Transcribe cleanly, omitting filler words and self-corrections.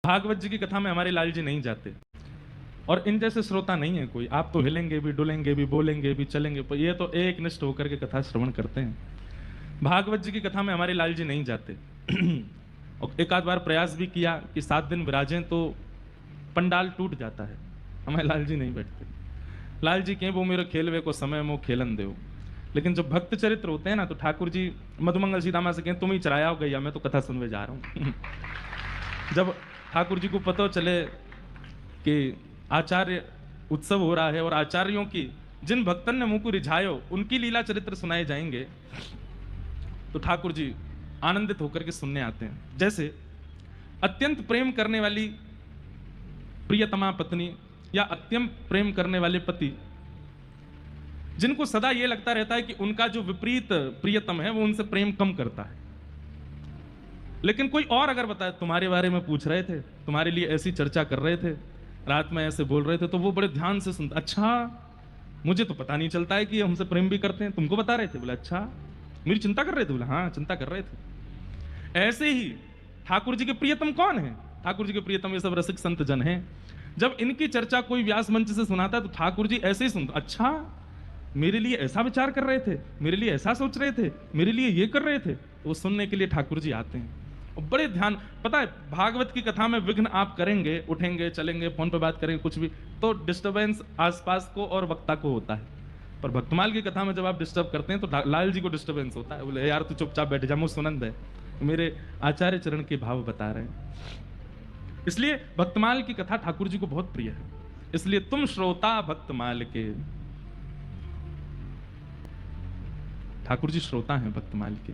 भागवत जी की कथा में हमारे लाल जी नहीं जाते और इन जैसे श्रोता नहीं है कोई। आप तो हिलेंगे भी, डुलेंगे भी, बोलेंगे भी, चलेंगे, पर ये तो एक निष्ठ होकर के कथा श्रवण करते हैं। भागवत जी की कथा में हमारे लाल जी नहीं जाते। और एक आध बार प्रयास भी किया कि 7 दिन विराजें, तो पंडाल टूट जाता है, हमारे लाल जी नहीं बैठते। लाल जी कहें वो मेरे खेलवे को समय मो खेलन दो। लेकिन जब भक्त चरित्र होते हैं ना, तो ठाकुर जी मधुमंगल सीतामा से कहें तुम ही चराया हो गैया, मैं तो कथा सुनने जा रहा हूं। जब ठाकुर जी को पता चले कि आचार्य उत्सव हो रहा है और आचार्यों की जिन भक्तन ने मुंह को रिझायो उनकी लीला चरित्र सुनाए जाएंगे, तो ठाकुर जी आनंदित होकर के सुनने आते हैं। जैसे अत्यंत प्रेम करने वाली प्रियतमा पत्नी या अत्यंत प्रेम करने वाले पति, जिनको सदा यह लगता रहता है कि उनका जो विपरीत प्रियतम है वो उनसे प्रेम कम करता है, लेकिन कोई और अगर बताए तुम्हारे बारे में पूछ रहे थे, तुम्हारे लिए ऐसी चर्चा कर रहे थे, रात में ऐसे बोल रहे थे, तो वो बड़े ध्यान से सुनता। अच्छा, मुझे तो पता नहीं चलता है कि हमसे प्रेम भी करते हैं, तुमको बता रहे थे? बोला अच्छा, मेरी चिंता कर रहे थे? बोला हाँ, चिंता कर रहे थे। ऐसे ही ठाकुर जी के प्रियतम कौन है? ठाकुर जी के प्रियतम ये सब रसिक संत जन हैं। जब इनकी चर्चा कोई व्यास मंच से सुनाता है तो ठाकुर जी ऐसे ही सुनते, अच्छा मेरे लिए ऐसा विचार कर रहे थे, मेरे लिए ऐसा सोच रहे थे, मेरे लिए ये कर रहे थे। तो वो सुनने के लिए ठाकुर जी आते हैं और बड़े ध्यान। पता है, भागवत की कथा में विघ्न आप करेंगे, उठेंगे, चलेंगे, फोन पे बात करेंगे, कुछ भी, तो डिस्टरबेंस आसपास को और वक्ता को होता है। पर भक्तमाल की कथा में जब आप डिस्टर्ब करते हैं तो लाल जी को डिस्टरबेंस होता है। बोले यार तू चुपचाप बैठ जा, मुझ सुनंद है, मेरे आचार्य चरण के भाव बता रहे हैं। इसलिए भक्तमाल की कथा ठाकुर जी को बहुत प्रिय है। इसलिए तुम श्रोता भक्तमाल के, ठाकुर जी श्रोता हैं भक्तमाल के।